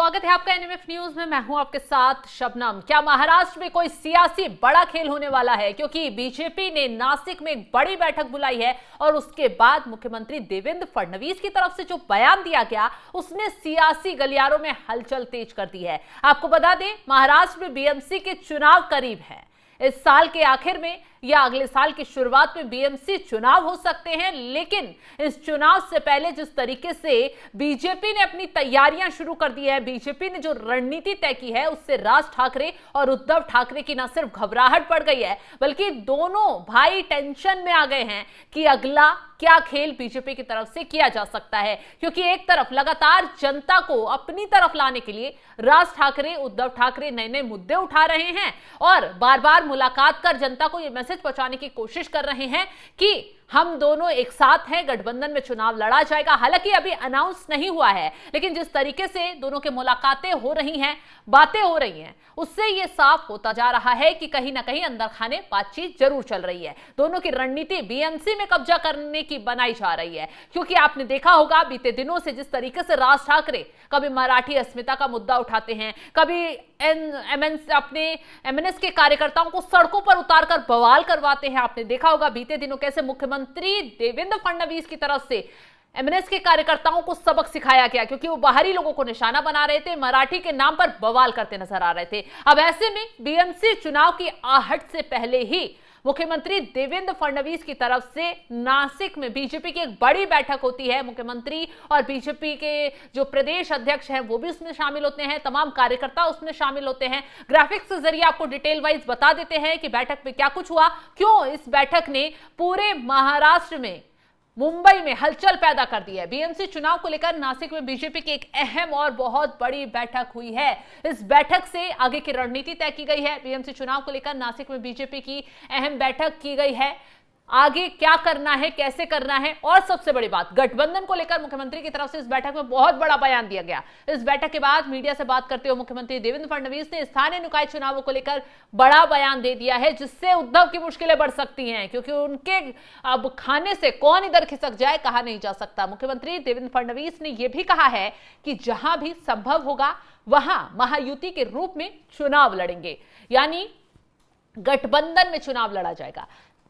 स्वागत है आपका एनएमएफ न्यूज में। मैं हूं आपके साथ शबनम। क्या महाराष्ट्र में कोई सियासी बड़ा खेल होने वाला है? क्योंकि बीजेपी ने नासिक में एक बड़ी बैठक बुलाई है और उसके बाद मुख्यमंत्री देवेंद्र फडणवीस की तरफ से जो बयान दिया गया उसने सियासी गलियारों में हलचल तेज कर दी है। आपको बता दें, महाराष्ट्र में बीएमसी के चुनाव करीब है। इस साल के आखिर में या अगले साल की शुरुआत में बीएमसी चुनाव हो सकते हैं, लेकिन इस चुनाव से पहले जिस तरीके से बीजेपी ने अपनी तैयारियां शुरू कर दी है, बीजेपी ने जो रणनीति तय की है, उससे राज ठाकरे और उद्धव ठाकरे की न सिर्फ घबराहट बढ़ गई है बल्कि दोनों भाई टेंशन में आ गए हैं कि अगला क्या खेल बीजेपी की तरफ से किया जा सकता है। क्योंकि एक तरफ लगातार जनता को अपनी तरफ लाने के लिए राज ठाकरे, उद्धव ठाकरे नए नए मुद्दे उठा रहे हैं और बार बार मुलाकात कर जनता को यह मैसेज पहुंचाने की कोशिश कर रहे हैं कि हम दोनों एक साथ हैं, गठबंधन में चुनाव लड़ा जाएगा। हालांकि अभी अनाउंस नहीं हुआ है, लेकिन जिस तरीके से दोनों के मुलाकातें हो रही हैं, बातें हो रही हैं, उससे यह साफ होता जा रहा है कि कहीं ना कहीं अंदर खाने बातचीत जरूर चल रही है। दोनों की रणनीति बीएमसी में कब्जा करने की बनाई जा रही है। क्योंकि आपने देखा होगा बीते दिनों से जिस तरीके से राज ठाकरे कभी मराठी अस्मिता का मुद्दा उठाते हैं, कभी अपने एमएनएस के कार्यकर्ताओं को सड़कों पर उतारकर बवाल करवाते हैं। आपने देखा होगा बीते दिनों कैसे मुख्यमंत्री देवेंद्र फडणवीस की तरफ से एमएनएस के कार्यकर्ताओं को सबक सिखाया गया, क्योंकि वो बाहरी लोगों को निशाना बना रहे थे, मराठी के नाम पर बवाल करते नजर आ रहे थे। अब ऐसे में बीएमसी चुनाव की आहट से पहले ही मुख्यमंत्री देवेंद्र फडणवीस की तरफ से नासिक में बीजेपी की एक बड़ी बैठक होती है। मुख्यमंत्री और बीजेपी के जो प्रदेश अध्यक्ष हैं वो भी उसमें शामिल होते हैं, तमाम कार्यकर्ता उसमें शामिल होते हैं। ग्राफिक्स के जरिए आपको डिटेल वाइज बता देते हैं कि बैठक में क्या कुछ हुआ, क्यों इस बैठक ने पूरे महाराष्ट्र में, मुंबई में हलचल पैदा कर दी है। बीएमसी चुनाव को लेकर नासिक में बीजेपी की एक अहम और बहुत बड़ी बैठक हुई है। इस बैठक से आगे की रणनीति तय की गई है। बीएमसी चुनाव को लेकर नासिक में बीजेपी की अहम बैठक की गई है। आगे क्या करना है, कैसे करना है, और सबसे बड़ी बात, गठबंधन को लेकर मुख्यमंत्री की तरफ से इस बैठक में बहुत बड़ा बयान दिया गया। इस बैठक के बाद मीडिया से बात करते हुए मुख्यमंत्री देवेंद्र फडणवीस ने स्थानीय निकाय चुनावों को लेकर बड़ा बयान दे दिया है, जिससे उद्धव की मुश्किलें बढ़ सकती हैं। क्योंकि उनके अब खाने से कौन इधर खिसक जाए कहा नहीं जा सकता। मुख्यमंत्री देवेंद्र फडणवीस ने यह भी कहा है कि जहां भी संभव होगा वहां महायुति के रूप में चुनाव लड़ेंगे, यानी गठबंधन में चुनाव लड़ा जाएगा।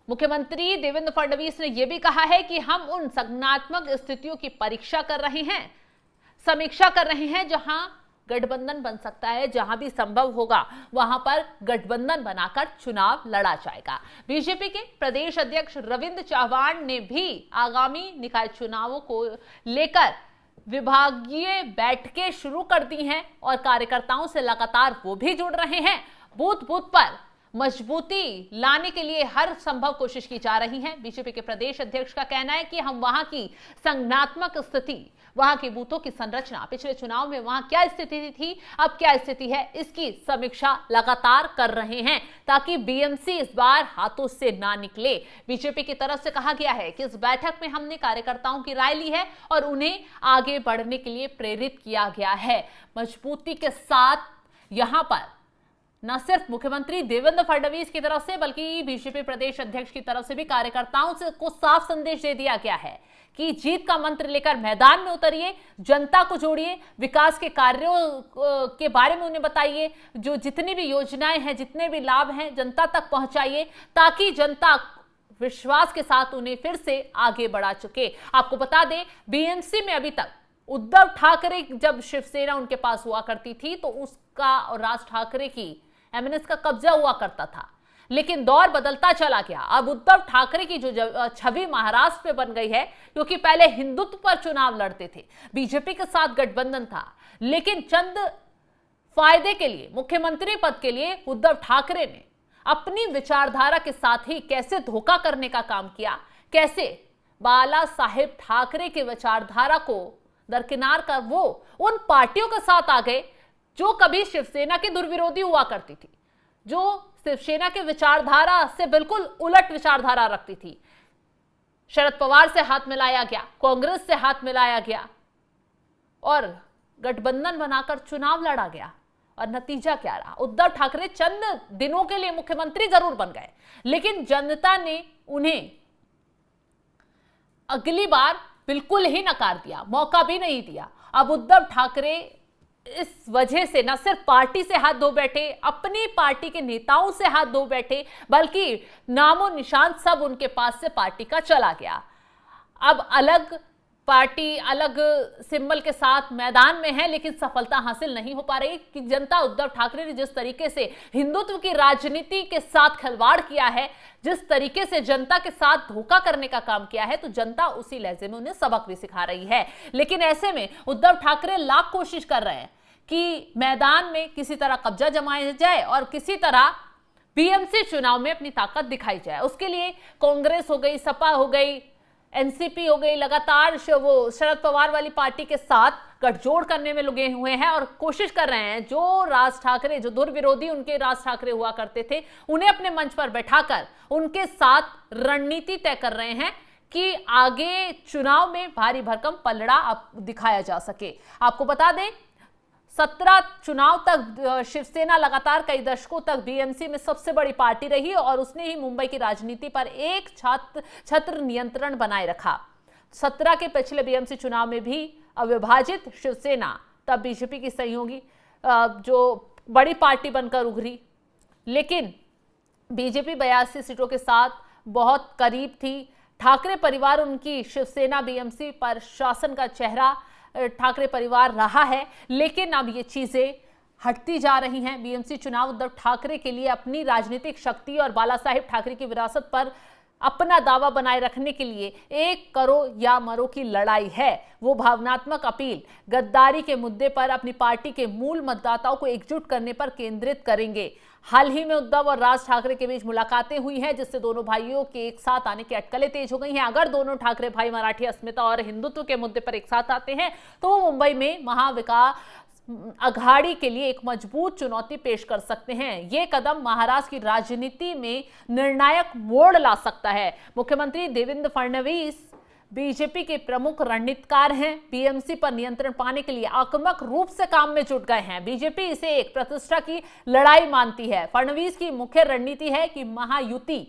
मुख्यमंत्री देवेंद्र फडणवीस ने यह भी कहा है कि हम उन संगठनात्मक स्थितियों की परीक्षा कर रहे हैं, समीक्षा कर रहे हैं, जहां गठबंधन बन सकता है। जहां भी संभव होगा वहां पर गठबंधन बनाकर चुनाव लड़ा जाएगा। बीजेपी के प्रदेश अध्यक्ष रविंद्र चव्हाण ने भी आगामी निकाय चुनावों को लेकर विभागीय बैठकें शुरू कर दी हैं और कार्यकर्ताओं से लगातार वो भी जुड़ रहे हैं। बूथ बूथ पर मजबूती लाने के लिए हर संभव कोशिश की जा रही है। बीजेपी के प्रदेश अध्यक्ष का कहना है कि हम वहां की संगठनात्मक स्थिति, वहां की बूथों की संरचना, पिछले चुनाव में वहां क्या स्थिति थी, अब क्या स्थिति है, इसकी समीक्षा लगातार कर रहे हैं ताकि बीएमसी इस बार हाथों से ना निकले। बीजेपी की तरफ से कहा गया है कि इस बैठक में हमने कार्यकर्ताओं की राय ली है और उन्हें आगे बढ़ने के लिए प्रेरित किया गया है। मजबूती के साथ यहां पर न सिर्फ मुख्यमंत्री देवेंद्र फडणवीस की तरफ से बल्कि बीजेपी प्रदेश अध्यक्ष की तरफ से भी कार्यकर्ताओं से को साफ संदेश दे दिया गया है कि जीत का मंत्र लेकर मैदान में उतरिए, जनता को जोड़िए, विकास के कार्यों के बारे में उन्हें बताइए, जो जितनी भी योजनाएं हैं, जितने भी लाभ हैं, जनता तक पहुंचाइए ताकि जनता विश्वास के साथ उन्हें फिर से आगे बढ़ा चुके। आपको बता दें, बीएमसी में अभी तक उद्धव ठाकरे, जब शिवसेना उनके पास हुआ करती थी तो उसका और राज ठाकरे की एमएनएस का कब्जा हुआ करता था, लेकिन दौर बदलता चला गया। अब उद्धव ठाकरे की जो छवि महाराष्ट्र में बन गई है, क्योंकि पहले हिंदुत्व पर चुनाव लड़ते थे, बीजेपी के साथ गठबंधन था, लेकिन चंद फायदे के लिए, मुख्यमंत्री पद के लिए उद्धव ठाकरे ने अपनी विचारधारा के साथ ही कैसे धोखा करने का काम किया, कैसे बाला साहेब ठाकरे की विचारधारा को दरकिनार कर वो उन पार्टियों के साथ आ गए जो कभी शिवसेना के दुर्विरोधी हुआ करती थी, जो शिवसेना के विचारधारा से बिल्कुल उलट विचारधारा रखती थी। शरद पवार से हाथ मिलाया गया, कांग्रेस से हाथ मिलाया गया और गठबंधन बनाकर चुनाव लड़ा गया। और नतीजा क्या रहा? उद्धव ठाकरे चंद दिनों के लिए मुख्यमंत्री जरूर बन गए, लेकिन जनता ने उन्हें अगली बार बिल्कुल ही नकार दिया, मौका भी नहीं दिया। अब उद्धव ठाकरे इस वजह से न सिर्फ पार्टी से हाथ धो बैठे, अपनी पार्टी के नेताओं से हाथ धो बैठे, बल्कि नामो निशान सब उनके पास से पार्टी का चला गया। अब अलग पार्टी, अलग सिंबल के साथ मैदान में है, लेकिन सफलता हासिल नहीं हो पा रही कि जनता उद्धव ठाकरे ने जिस तरीके से हिंदुत्व की राजनीति के साथ खिलवाड़ किया है, जिस तरीके से जनता के साथ धोखा करने का काम किया है, तो जनता उसी लहजे में उन्हें सबक भी सिखा रही है। लेकिन ऐसे में उद्धव ठाकरे लाख कोशिश कर रहे हैं कि मैदान में किसी तरह कब्जा जमाया जाए और किसी तरह बीएमसी चुनाव में अपनी ताकत दिखाई जाए। उसके लिए कांग्रेस हो गई, सपा हो गई, एनसीपी हो गई, लगातार वो शरद पवार वाली पार्टी के साथ गठजोड़ करने में लगे हुए हैं और कोशिश कर रहे हैं जो राज ठाकरे, जो दुर्विरोधी उनके राज ठाकरे हुआ करते थे, उन्हें अपने मंच पर बैठाकर उनके साथ रणनीति तय कर रहे हैं कि आगे चुनाव में भारी भरकम पलड़ा दिखाया जा सके। आपको बता दें 17 चुनाव तक शिवसेना लगातार कई दशकों तक बीएमसी में सबसे बड़ी पार्टी रही और उसने ही मुंबई की राजनीति पर एक छत्र नियंत्रण बनाए रखा। 17 के पिछले बीएमसी चुनाव में भी अविभाजित शिवसेना, तब बीजेपी की सहयोगी, जो बड़ी पार्टी बनकर उभरी, लेकिन बीजेपी 82 सीटों के साथ बहुत करीब थी। ठाकरे परिवार उनकी शिवसेना बीएमसी पर शासन का चेहरा ठाकरे परिवार रहा है, लेकिन अब ये चीजें हटती जा रही हैं। बीएमसी चुनाव उद्धव ठाकरे के लिए अपनी राजनीतिक शक्ति और बाला साहेब ठाकरे की विरासत पर अपना दावा बनाए रखने के लिए एक करो या मरो की लड़ाई है। वो भावनात्मक अपील गद्दारी के मुद्दे पर अपनी पार्टी के मूल मतदाताओं को एकजुट करने पर केंद्रित करेंगे। हाल ही में उद्धव और राज ठाकरे के बीच मुलाकातें हुई हैं, जिससे दोनों भाइयों के एक साथ आने की अटकलें तेज हो गई हैं। अगर दोनों ठाकरे भाई मराठी अस्मिता और हिंदुत्व के मुद्दे पर एक साथ आते हैं तो वो मुंबई में महाविकास अघाड़ी के लिए एक मजबूत चुनौती पेश कर सकते हैं। ये कदम महाराष्ट्र की राजनीति में निर्णायक मोड़ ला सकता है। मुख्यमंत्री देवेंद्र फडणवीस बीजेपी के प्रमुख रणनीतिकार हैं। बीएमसी पर नियंत्रण पाने के लिए आक्रामक रूप से काम में जुट गए हैं। बीजेपी इसे एक प्रतिष्ठा की लड़ाई मानती है। फडणवीस की मुख्य रणनीति है कि महायुति,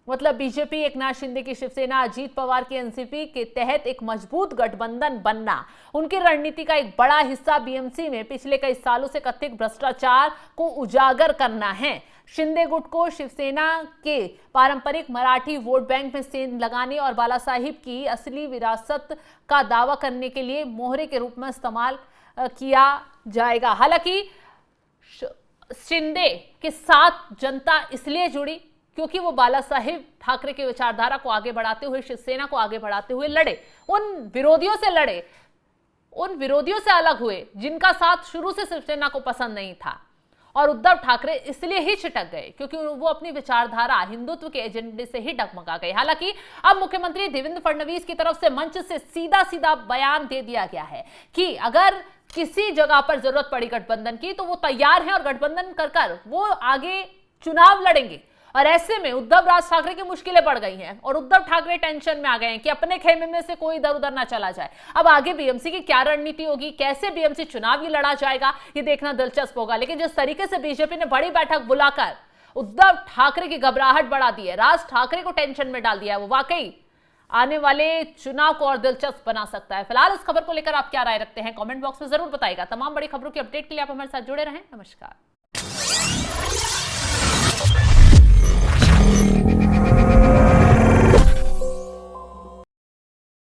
मतलब बीजेपी, एकनाथ शिंदे की शिवसेना, अजीत पवार की एनसीपी के तहत एक मजबूत गठबंधन बनना। उनकी रणनीति का एक बड़ा हिस्सा बीएमसी में पिछले कई सालों से कथित भ्रष्टाचार को उजागर करना है। शिंदे गुट को शिवसेना के पारंपरिक मराठी वोट बैंक में सेंध लगाने और बाला साहिब की असली विरासत का दावा करने के लिए मोहरे के रूप में इस्तेमाल किया जाएगा। हालांकि शिंदे के साथ जनता इसलिए जुड़ी क्योंकि वो बाला साहेब ठाकरे की विचारधारा को आगे बढ़ाते हुए, शिवसेना को आगे बढ़ाते हुए लड़े, उन विरोधियों से लड़े, उन विरोधियों से अलग हुए जिनका साथ शुरू से शिवसेना को पसंद नहीं था। और उद्धव ठाकरे इसलिए ही छिटक गए क्योंकि वो अपनी विचारधारा हिंदुत्व के एजेंडे से ही डगमगा गए। हालांकि अब मुख्यमंत्री देवेंद्र फडणवीस की तरफ से मंच से सीधा सीधा बयान दे दिया गया है कि अगर किसी जगह पर जरूरत पड़ी गठबंधन की तो वो तैयार हैं और गठबंधन कर वो आगे चुनाव लड़ेंगे। और ऐसे में उद्धव राज ठाकरे की मुश्किलें बढ़ गई हैं और उद्धव ठाकरे टेंशन में आ गए हैं कि अपने खेमे में से कोई इधर उधर ना चला जाए। अब आगे बीएमसी की क्या रणनीति होगी, कैसे बीएमसी चुनाव ये लड़ा जाएगा, ये देखना दिलचस्प होगा। लेकिन जिस तरीके से बीजेपी ने बड़ी बैठक बुलाकर उद्धव ठाकरे की घबराहट बढ़ा दी है, राज ठाकरे को टेंशन में डाल दिया है, वो वाकई आने वाले चुनाव को और दिलचस्प बना सकता है। फिलहाल इस खबर को लेकर आप क्या राय रखते हैं, कमेंट बॉक्स में जरूर बताइएगा। तमाम बड़ी खबरों की अपडेट के लिए आप हमारे साथ जुड़े रहें। नमस्कार।